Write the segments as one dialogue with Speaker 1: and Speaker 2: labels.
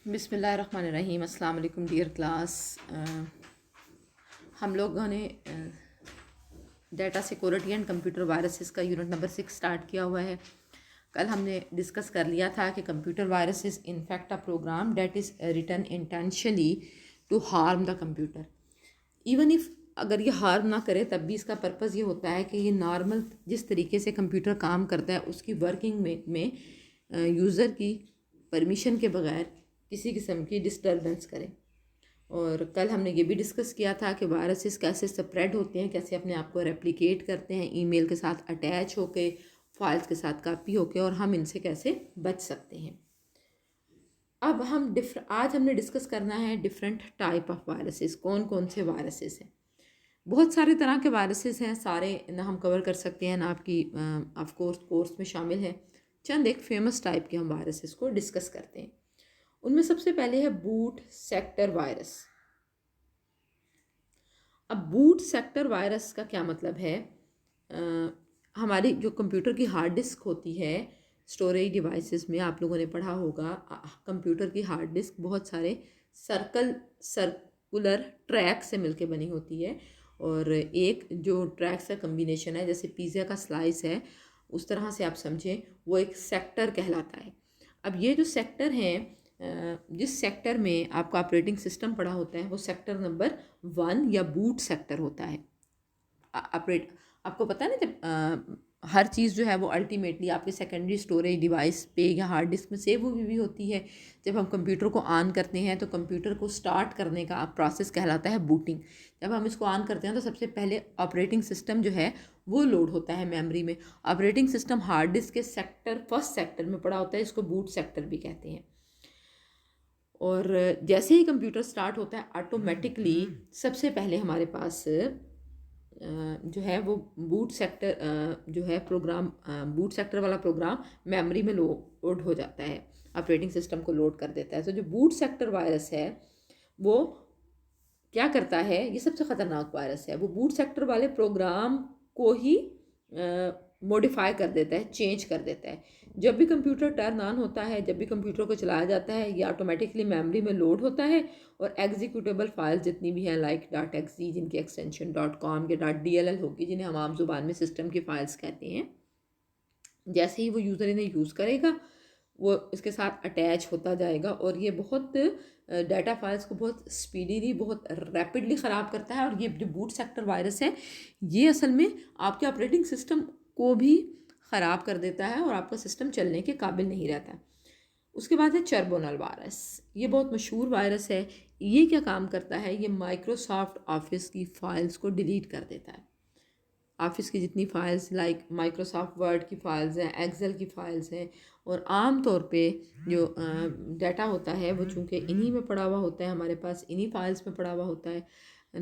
Speaker 1: बिस्मिल्लाहिर्रहमानिर्रहीम। अस्सलाम वालेकुम डियर क्लास। हम लोगों ने data security and computer viruses का यूनिट नंबर 6 स्टार्ट किया हुआ है। कल हमने डिस्कस कर लिया था कि computer virus is in fact a program that is written intentionally to harm the computer even if अगर ये हार्म ना करे तब भी इसका पर्पज़ ये होता है कि ये नॉर्मल जिस तरीके से कंप्यूटर काम करता है उसकी वर्किंग में यूज़र की परमिशन के बगैर किसी किस्म की डिस्टर्बेंस करें। और कल हमने ये भी डिस्कस किया था कि वायरसेस कैसे स्प्रेड होते हैं, कैसे अपने आप को रेप्लिकेट करते हैं ईमेल के साथ अटैच होके, फाइल्स के साथ कॉपी होके, और हम इनसे कैसे बच सकते हैं। अब हम आज हमने डिस्कस करना है डिफरेंट टाइप ऑफ वायरसेस, कौन कौन से वायरसेस हैं। बहुत सारे तरह के वायरसेस हैं, सारे ना हम कवर कर सकते हैं ना आपकी ऑफ कोर्स में शामिल है। चंद एक फेमस टाइप के हम वायरसेस को डिस्कस करते हैं। उनमें सबसे पहले है बूट सेक्टर वायरस। अब बूट सेक्टर वायरस का क्या मतलब है? हमारी जो कंप्यूटर की हार्ड डिस्क होती है, स्टोरेज डिवाइसेस में आप लोगों ने पढ़ा होगा, कंप्यूटर की हार्ड डिस्क बहुत सारे सर्कुलर ट्रैक से मिलके बनी होती है, और एक जो ट्रैक्स का कम्बिनेशन है, जैसे पिज़्ज़ा का स्लाइस है, उस तरह से आप समझें, वो एक सेक्टर कहलाता है। अब ये जो सेक्टर हैं, जिस सेक्टर में आपका ऑपरेटिंग सिस्टम पड़ा होता है, वो सेक्टर नंबर 1 या बूट सेक्टर होता है। ऑपरेट आपको पता है ना, जब हर चीज़ जो है वो अल्टीमेटली आपके सेकेंडरी स्टोरेज डिवाइस पे या हार्ड डिस्क में सेव हुई भी होती है। जब हम कंप्यूटर को ऑन करते हैं तो कंप्यूटर को स्टार्ट करने का प्रोसेस कहलाता है बूटिंग। जब हम इसको ऑन करते हैं तो सबसे पहले ऑपरेटिंग सिस्टम जो है वो लोड होता है मेमोरी में। ऑपरेटिंग सिस्टम हार्ड डिस्क के फर्स्ट सेक्टर में पड़ा होता है, इसको बूट सेक्टर भी कहते हैं। और जैसे ही कंप्यूटर स्टार्ट होता है, ऑटोमेटिकली सबसे पहले हमारे पास जो है वो बूट सेक्टर जो है प्रोग्राम, बूट सेक्टर वाला प्रोग्राम मेमोरी में लोड हो जाता है, ऑपरेटिंग सिस्टम को लोड कर देता है। तो जो बूट सेक्टर वायरस है वो क्या करता है, ये सबसे ख़तरनाक वायरस है। वो बूट सेक्टर वाले प्रोग्राम को ही मॉडिफाई कर देता है, चेंज कर देता है। जब भी कंप्यूटर टर्न ऑन होता है, जब भी कंप्यूटर को चलाया जाता है, ये ऑटोमेटिकली मेमोरी में लोड होता है, और एग्जीक्यूटेबल फाइल्स जितनी भी हैं, लाइक .exe जिनकी एक्सटेंशन .com या .dll होगी, जिन्हें हम आम जुबान में सिस्टम की फाइल्स कहते हैं, जैसे ही वो यूज़र इन्हें यूज़ करेगा वो इसके साथ अटैच होता जाएगा, और ये बहुत डाटा फाइल्स को बहुत स्पीडीली, बहुत रैपिडली ख़राब करता है। और ये जो बूट सेक्टर वायरस है, ये असल में आपके ऑपरेटिंग सिस्टम को भी ख़राब कर देता है और आपका सिस्टम चलने के काबिल नहीं रहता। उसके बाद है चर्बोनल वायरस। ये बहुत मशहूर वायरस है। ये क्या काम करता है, ये माइक्रोसॉफ्ट ऑफिस की फ़ाइल्स को डिलीट कर देता है। ऑफिस की जितनी फ़ाइल्स, लाइक माइक्रोसॉफ्ट वर्ड की फ़ाइल्स हैं, एक्सेल की फ़ाइल्स हैं, और आम तौर पे जो डाटा होता है वो चूँकि इन्हीं में पड़ा हुआ होता है, हमारे पास इन्हीं फाइल्स में पड़ा हुआ होता है,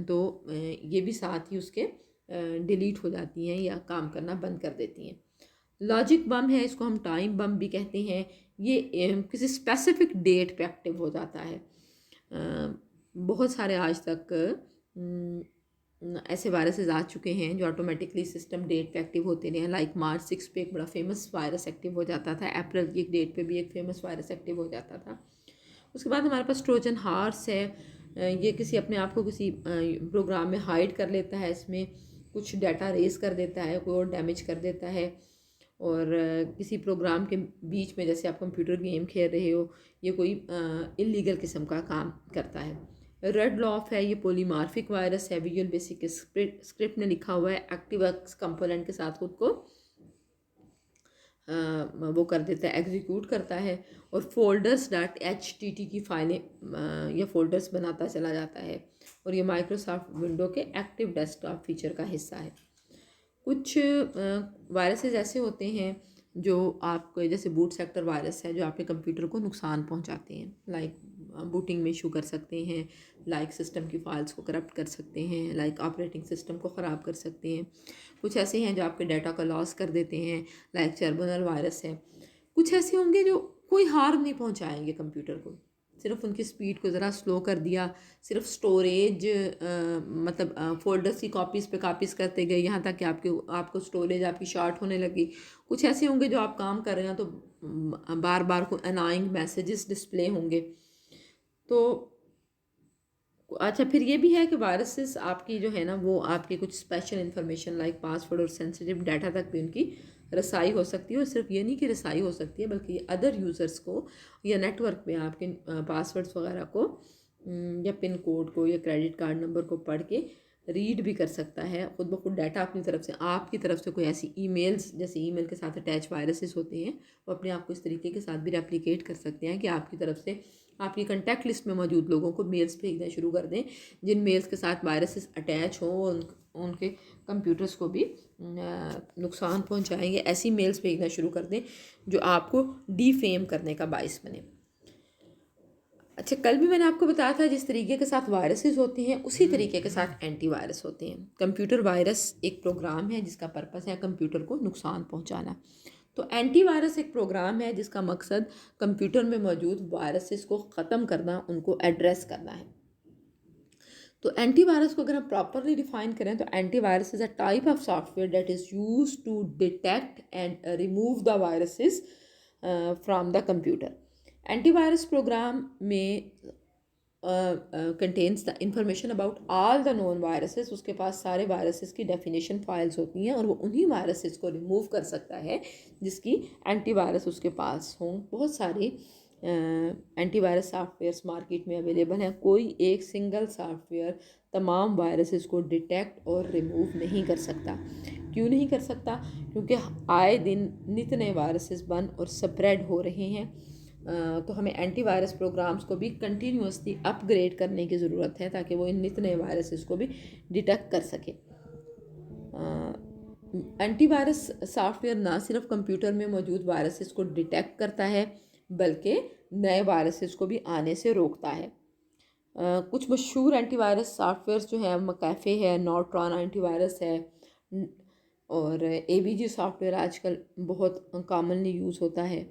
Speaker 1: तो ये भी साथ ही उसके डिलीट हो जाती हैं या काम करना बंद कर देती हैं। लॉजिक बम है, इसको हम टाइम बम भी कहते हैं। ये किसी स्पेसिफिक डेट पे एक्टिव हो जाता है। बहुत सारे आज तक ऐसे वायरसेस आ चुके हैं जो ऑटोमेटिकली सिस्टम डेट पे एक्टिव होते रहे हैं। लाइक March 6 पे एक बड़ा फेमस वायरस एक्टिव हो जाता था, अप्रैल की एक डेट पे भी एक फेमस वायरस एक्टिव हो जाता था। उसके बाद हमारे पास ट्रोजन हॉर्स है। ये किसी अपने आप को किसी प्रोग्राम में हाइड कर लेता है, इसमें कुछ डाटा रेस कर देता है, कोई और डैमेज कर देता है, और किसी प्रोग्राम के बीच में, जैसे आप कंप्यूटर गेम खेल रहे हो, ये कोई इलीगल किस्म का काम करता है। रेड लॉफ है, ये पोलीमार्फिक वायरस है। विजुअल बेसिक स्क्रिप्ट ने लिखा हुआ है, एक्टिवक्स कंपोनेंट के साथ खुद को वो कर देता है, एग्जीक्यूट करता है, और folders.htt की फाइलें या फोल्डर्स बनाता चला जाता है, और ये माइक्रोसॉफ्ट विंडो के एक्टिव डेस्कटॉप फीचर का हिस्सा है। कुछ वायरसेस ऐसे होते हैं जो आपको, जैसे बूट सेक्टर वायरस है, जो आपके कंप्यूटर को नुकसान पहुंचाते हैं, लाइक बूटिंग में इशू कर सकते हैं, लाइक सिस्टम की फाइल्स को करप्ट कर सकते हैं, लाइक ऑपरेटिंग सिस्टम को ख़राब कर सकते हैं। कुछ ऐसे हैं जो आपके डाटा का लॉस कर देते हैं, लाइक चर्बोनल वायरस है। कुछ ऐसे होंगे जो कोई हार्म नहीं पहुंचाएंगे कंप्यूटर को, सिर्फ उनकी स्पीड को ज़रा स्लो कर दिया, सिर्फ स्टोरेज मतलब फोल्डर्स की कॉपीज़ पे कॉपीज़ करते गए, यहाँ तक कि आपको स्टोरेज आपकी शॉर्ट होने लगी। कुछ ऐसे होंगे जो आप काम कर रहे हैं तो बार बार को अनाइंग मैसेजेस डिस्प्ले होंगे। तो अच्छा, फिर ये भी है कि वायरसेस आपकी जो है ना वो आपकी कुछ स्पेशल इन्फॉर्मेशन लाइक पासवर्ड और सेंसिटिव डाटा तक भी उनकी रसाई हो सकती है। और सिर्फ ये नहीं कि रसाई हो सकती है, बल्कि अदर यूज़र्स को या नेटवर्क में आपके पासवर्ड्स वगैरह को या पिन कोड को या क्रेडिट कार्ड नंबर को पढ़ के रीड भी कर सकता है खुद ब खुद डाटा अपनी तरफ से। आपकी तरफ से कोई ऐसी ईमेल्स, जैसे ईमेल के साथ अटैच वायरसेस होते हैं, वो अपने आप को इस तरीके के साथ भी रेप्लिकेट कर सकते हैं कि आपकी तरफ से आपकी कंटैक्ट लिस्ट में मौजूद लोगों को मेल्स भेजना शुरू कर दें जिन मेल्स के साथ वायरसेस अटैच हों, उनके कंप्यूटर्स को भी नुकसान पहुंचाएंगे। ऐसी मेल्स भेजना शुरू कर दें जो आपको डीफेम करने का बाइस बने। अच्छा, कल भी मैंने आपको बताया था जिस तरीके के साथ वायरसेस होते हैं उसी तरीके के साथ एंटीवायरस होते हैं। कंप्यूटर वायरस एक प्रोग्राम है जिसका पर्पस है कंप्यूटर को नुकसान पहुंचाना। तो एंटीवायरस एक प्रोग्राम है जिसका मकसद कंप्यूटर में मौजूद वायरसेस को ख़त्म करना, उनको एड्रेस करना है। तो एंटीवायरस को अगर हम प्रॉपरली डिफाइन करें तो antivirus is a type of software that is used to detect and remove the viruses from the computer. Antivirus program में contains the information about all the known viruses. उसके पास सारे viruses की definition files होती हैं और वो उन्हीं वायरसेस को रिमूव कर सकता है जिसकी एंटीवायरस उसके पास हों। बहुत सारी एंटीवायरस सॉफ्टवेयर्स मार्केट में अवेलेबल हैं। कोई एक सिंगल सॉफ्टवेयर तमाम वायरसेस को डिटेक्ट और रिमूव नहीं कर सकता। क्यों नहीं कर सकता? क्योंकि आए दिन नित नए वायरसेस बन और स्प्रेड हो रहे हैं। तो हमें एंटीवायरस प्रोग्राम्स को भी कंटिन्यूसली अपग्रेड करने की ज़रूरत है ताकि वो इन नित नए वायरसेस को भी डिटेक्ट कर सके। एंटीवायरस सॉफ्टवेयर ना सिर्फ कंप्यूटर में मौजूद वायरसेस को डिटेक्ट करता है बल्कि नए वायरसेस को भी आने से रोकता है। कुछ मशहूर एंटीवायरस सॉफ्टवेयर्स जो हैं, मैकेफे है, नॉर्ट्रॉन एंटीवायरस है और एवीजी सॉफ्टवेयर आजकल बहुत कॉमनली यूज़ होता है।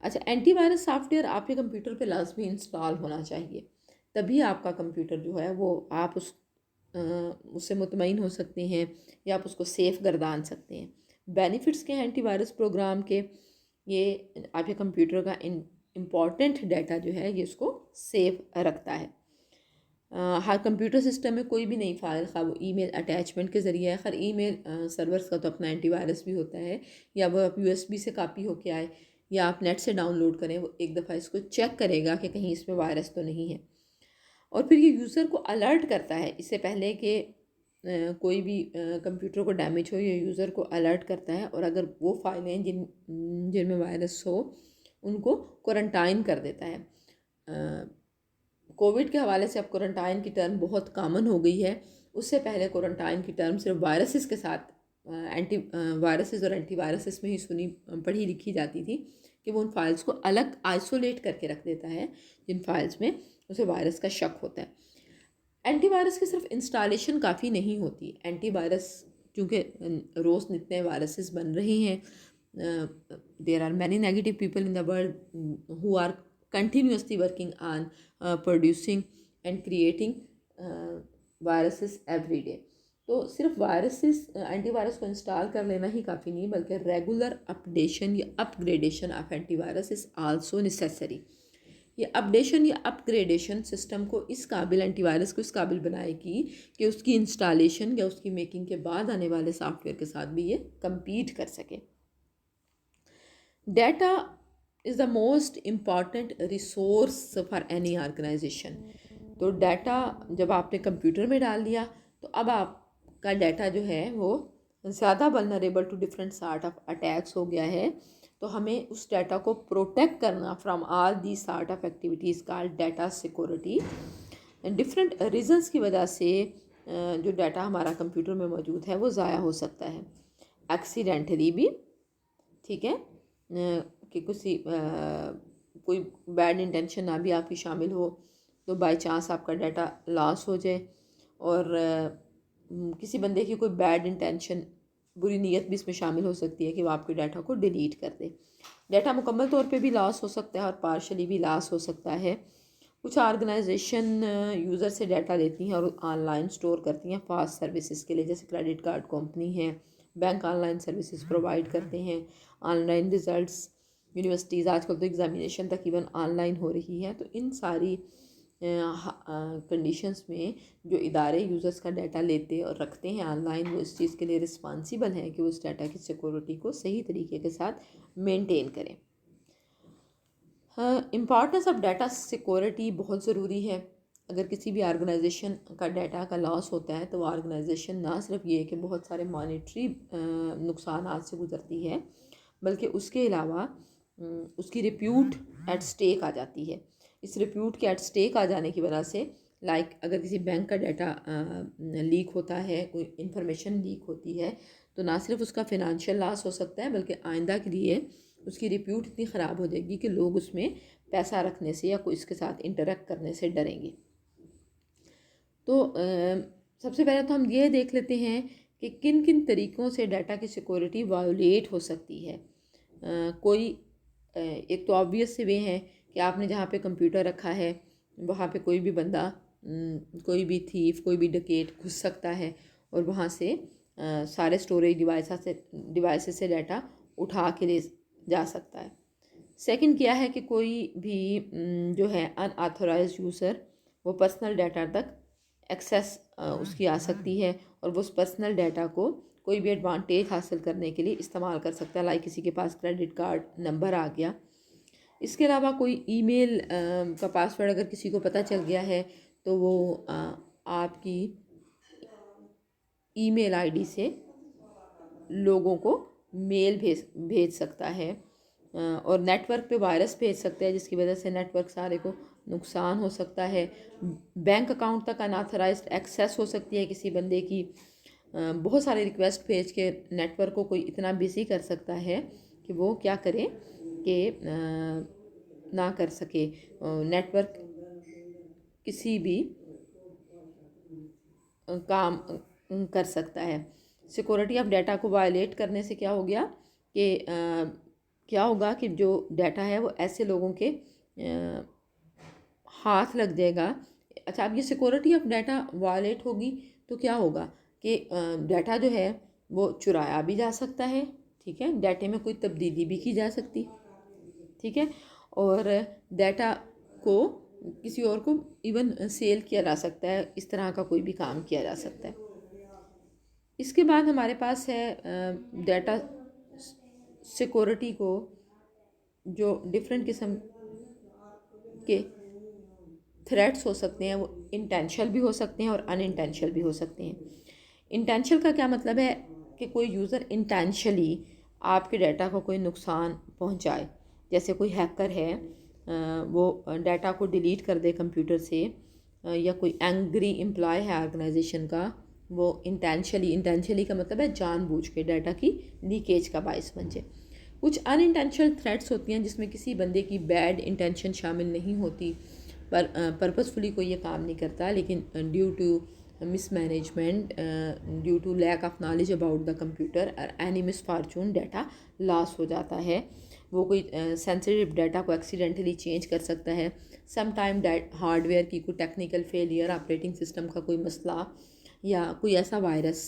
Speaker 1: अच्छा, एंटीवायरस सॉफ्टवेयर आपके कंप्यूटर पे लाजमी इंस्टॉल होना चाहिए, तभी आपका कंप्यूटर जो है वो आप उससे मुतमईन हो सकते हैं या आप उसको सेफ़ गर्दान सकते हैं। बेनिफिट्स के एंटीवायरस प्रोग्राम के, ये आपके कंप्यूटर का इम्पॉर्टेंट डाटा जो है ये उसको सेव रखता है। हर कंप्यूटर सिस्टम में कोई भी नई फाइल, खा वो ईमेल अटैचमेंट के ज़रिए है। खैर ईमेल सर्वर्स का तो अपना एंटीवायरस भी होता है, या वो आप यूएसबी से कॉपी होके आए या आप नेट से डाउनलोड करें, वो एक दफ़ा इसको चेक करेगा कि कहीं इसमें वायरस तो नहीं है। और फिर ये यूज़र को अलर्ट करता है इससे पहले कि कोई भी कंप्यूटर को डैमेज हो, ये यूज़र को अलर्ट करता है और अगर वो फाइलें जिनमें वायरस हो उनको क्वारंटाइन कर देता है। कोविड के हवाले से अब क्वारंटाइन की टर्म बहुत कॉमन हो गई है। उससे पहले क्वारंटाइन की टर्म सिर्फ वायरसेस के साथ एंटी वायरसेस और एंटीवायरसेस में ही सुनी पढ़ी लिखी जाती थी कि वो उन फाइल्स को अलग आइसोलेट करके रख देता है जिन फाइल्स में उसे वायरस का शक होता है। एंटीवायरस की सिर्फ इंस्टॉलेशन काफ़ी नहीं होती। एंटीवायरस चूँकि रोज़ नित नए वायरसेस बन रहे हैं, there are many negative people in the world who are continuously working on producing and creating viruses every day। तो सिर्फ वायरसेस एंटीवायरस को इंस्टॉल कर लेना ही काफ़ी नहीं, बल्कि रेगुलर अपडेशन या upgradation of antivirus is also necessary. ये अपडेशन या अपग्रेडेशन सिस्टम को इस काबिल, एंटीवायरस को इस काबिल बनाएगी कि उसकी इंस्टॉलेशन या उसकी मेकिंग के बाद आने वाले सॉफ्टवेयर के साथ भी ये कम्पीट कर सके। Data is the most important resource for any organization. तो डाटा जब आपने कंप्यूटर में डाल दिया तो अब आपका डाटा जो है वो ज़्यादा vulnerable to different sort of attacks हो गया है। तो हमें उस डाटा को प्रोटेक्ट करना from all the sort of activities called data security. Different reasons की वजह से जो डाटा हमारा कंप्यूटर में मौजूद है वो ज़ाया हो सकता है, एक्सीडेंटली भी, ठीक है, कि कोई बैड इंटेंशन ना भी आपकी शामिल हो तो बाय चांस आपका डाटा लॉस हो जाए, और किसी बंदे की कोई बैड इंटेंशन, बुरी नीयत भी इसमें शामिल हो सकती है कि वो आपके डाटा को डिलीट कर दे। डाटा मुकम्मल तौर पे भी लॉस हो सकता है और पार्शली भी लॉस हो सकता है। कुछ ऑर्गेनाइजेशन यूज़र से डाटा लेती हैं और ऑनलाइन स्टोर करती हैं फास्ट सर्विसेज के लिए, जैसे क्रेडिट कार्ड कंपनी है, बैंक ऑनलाइन सर्विसेज प्रोवाइड करते हैं, ऑनलाइन रिजल्ट्स यूनिवर्सिटीज़ आजकल तो एग्ज़ामिनेशन तकरीबन ऑनलाइन हो रही है। तो इन सारी कंडीशंस में जो इदारे यूज़र्स का डाटा लेते और रखते हैं ऑनलाइन, वो इस चीज़ के लिए रिस्पॉन्सिबल हैं कि वो उस डाटा की सिक्योरिटी को सही तरीके के साथ मेंटेन करें। इम्पॉर्टेंस ऑफ डाटा सिक्योरिटी बहुत ज़रूरी है। अगर किसी भी ऑर्गेनाइजेशन का डाटा का लॉस होता है तो वो ऑर्गेनाइजेशन ना सिर्फ ये कि बहुत सारे मॉनेटरी नुकसानात से गुजरती है, बल्कि उसके अलावा उसकी रिप्यूट एट स्टेक आ जाती है। इस रिप्यूट के एट स्टेक आ जाने की वजह से, लाइक अगर किसी बैंक का डाटा लीक होता है, कोई इंफॉर्मेशन लीक होती है, तो ना सिर्फ उसका फिनंशियल लॉस हो सकता है बल्कि आइंदा के लिए उसकी रिप्यूट इतनी ख़राब हो जाएगी कि लोग उसमें पैसा रखने से या कोई इसके साथ इंटरेक्ट करने से डरेंगे। तो सबसे पहले तो हम ये देख लेते हैं कि किन किन तरीक़ों से डाटा की सिक्योरिटी वायोलेट हो सकती है। कोई एक तो ऑब्वियस से वे हैं कि आपने जहाँ पे कंप्यूटर रखा है वहाँ पे कोई भी बंदा, कोई भी थीफ, कोई भी डकैत घुस सकता है और वहाँ से सारे स्टोरेज डिवाइसेस से डाटा उठा के ले जा सकता है। सेकंड क्या है कि कोई भी जो है अनऑथोराइज्ड यूज़र वो पर्सनल डाटा तक एक्सेस उसकी आ सकती है और वो उस पर्सनल डाटा को कोई भी एडवांटेज हासिल करने के लिए इस्तेमाल कर सकता है। लाइक किसी के पास क्रेडिट कार्ड नंबर आ गया। इसके अलावा कोई ईमेल का पासवर्ड अगर किसी को पता चल गया है तो वो आपकी ईमेल आईडी से लोगों को मेल भेज सकता है और नेटवर्क पे वायरस भेज सकता है, जिसकी वजह से नेटवर्क सारे को नुकसान हो सकता है। बैंक अकाउंट तक अनऑथराइज्ड एक्सेस हो सकती है किसी बंदे की। बहुत सारे रिक्वेस्ट भेज के नेटवर्क को कोई इतना बिजी कर सकता है कि वो क्या करे कि ना कर सके। नेटवर्क किसी भी काम कर सकता है। सिक्योरिटी ऑफ डाटा को वायलेट करने से क्या हो गया कि क्या होगा कि जो डाटा है वो ऐसे लोगों के हाथ लग जाएगा। अच्छा, अब ये सिक्योरिटी ऑफ डाटा वायलेट होगी तो क्या होगा कि डाटा जो है वो चुराया भी जा सकता है, ठीक है, डाटे में कोई तब्दीली भी की जा सकती, ठीक है, और डाटा को किसी और को इवन सेल किया जा सकता है। इस तरह का कोई भी काम किया जा सकता है। इसके बाद हमारे पास है डाटा सिक्योरिटी को जो डिफरेंट किस्म के थ्रेट्स हो सकते हैं, वो इंटेंशनल भी हो सकते हैं और अनइंटेंशनल भी हो सकते हैं। इंटेंशनल का क्या मतलब है कि कोई यूज़र इंटेंशनली आपके डाटा को कोई नुकसान पहुंचाए। जैसे कोई हैकर है, वो डाटा को डिलीट कर दे कंप्यूटर से, या कोई एंग्री एम्प्लॉय है ऑर्गेनाइजेशन का, वो इंटेंशनली का मतलब है जानबूझ के डाटा की लीकेज का बायस बन जाए। कुछ अनइंटेंशनल थ्रेट्स होती हैं जिसमें किसी बंदे की बैड इंटेंशन शामिल नहीं होती, पर पर्पसफुली कोई ये काम नहीं करता, लेकिन due to mismanagement, due to lack of knowledge about the computer और एनी मिसफॉर्चून डाटा लॉस हो जाता है। वो कोई सेंसिटिव डाटा को एक्सीडेंटली चेंज कर सकता है। सम टाइम हार्डवेयर की कोई टेक्निकल फेलियर, ऑपरेटिंग सिस्टम का कोई मसला या कोई ऐसा वायरस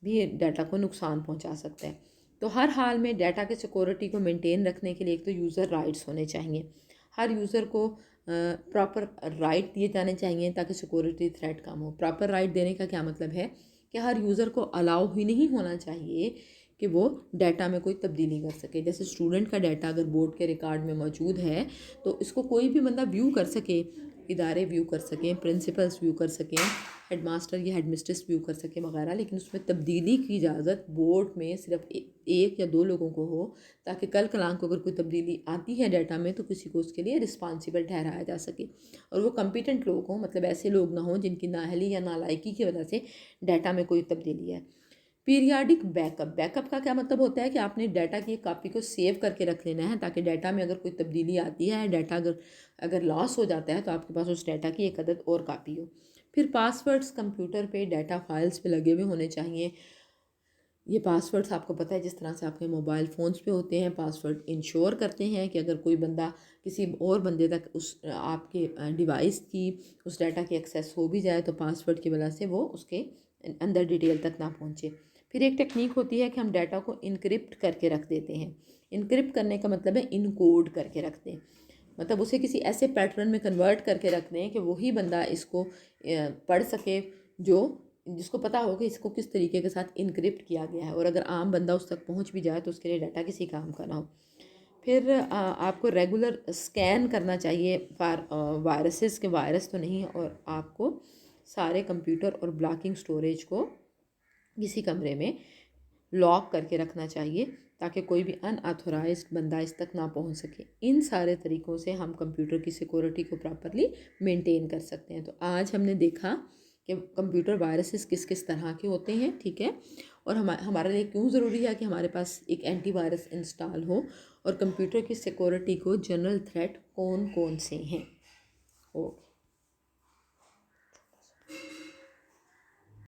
Speaker 1: भी डाटा को नुकसान पहुंचा सकता है। तो हर हाल में डाटा के सिक्योरिटी को मेंटेन रखने के लिए एक तो यूज़र राइट्स होने चाहिए। हर यूज़र को प्रॉपर राइट दिए जाने चाहिए ताकि सिक्योरिटी थ्रेट कम हो। प्रॉपर राइट देने का क्या मतलब है कि हर यूज़र को अलाउ ही नहीं होना चाहिए कि वो डाटा में कोई तब्दीली कर सके। जैसे स्टूडेंट का डाटा अगर बोर्ड के रिकॉर्ड में मौजूद है तो इसको कोई भी बंदा व्यू कर सके, इदारे व्यू कर सकें, प्रिंसिपल्स व्यू कर सकें, हेडमास्टर या हेडमिस्ट्रेस व्यू कर सकें वगैरह, लेकिन उसमें तब्दीली की इजाज़त बोर्ड में सिर्फ एक या दो लोगों को हो, ताकि कल कलाम को अगर कोई तब्दीली आती है डाटा में तो किसी को उसके लिए रिस्पॉन्सिबल ठहराया जा सके। और वो कम्पिटेंट लोग हों, मतलब ऐसे लोग ना हों जिनकी नाअहली या नालायकी की वजह से डाटा में कोई तब्दीली है। पीरियाडिक बैकअप का क्या मतलब होता है कि आपने डाटा की एक कॉपी को सेव करके रख लेना है, ताकि डाटा में अगर कोई तब्दीली आती है, डाटा अगर लॉस हो जाता है तो आपके पास उस डाटा की एक अदद और कॉपी हो। फिर पासवर्ड्स कंप्यूटर पे, डाटा फाइल्स पे लगे हुए होने चाहिए। ये पासवर्ड्स आपको पता है जिस तरह से आपके मोबाइल फ़ोन्स पे होते हैं। पासवर्ड इंश्योर करते हैं कि अगर कोई बंदा किसी और बंदे तक उस आपके डिवाइस की उस डाटा की एक्सेस हो भी जाए तो पासवर्ड की वजह से वो उसके अंदर डिटेल तक ना पहुँचे। फिर एक टेक्निक होती है कि हम डाटा को इनक्रिप्ट करके रख देते हैं। इनक्रिप्ट करने का मतलब है इनकोड करके रख दें, मतलब उसे किसी ऐसे पैटर्न में कन्वर्ट करके रख दें कि वही बंदा इसको पढ़ सके जो जिसको पता हो कि इसको किस तरीके के साथ इनक्रिप्ट किया गया है, और अगर आम बंदा उस तक पहुंच भी जाए तो उसके लिए डाटा किसी काम का ना हो। फिर आपको रेगुलर स्कैन करना चाहिए वायरसेस के, वायरस तो नहीं, और आपको सारे कंप्यूटर और ब्लॉकिंग स्टोरेज को किसी कमरे में लॉक करके रखना चाहिए ताकि कोई भी अनऑथोराइज्ड बंदा इस तक ना पहुंच सके। इन सारे तरीक़ों से हम कंप्यूटर की सिक्योरिटी को प्रॉपरली मेंटेन कर सकते हैं। तो आज हमने देखा कि कंप्यूटर वायरसेस किस किस तरह के होते हैं, ठीक है, और हमारे लिए क्यों ज़रूरी है कि हमारे पास एक एंटीवायरस इंस्टॉल हो, और कंप्यूटर की सिक्योरिटी को जनरल थ्रेट कौन कौन से हैं। ओ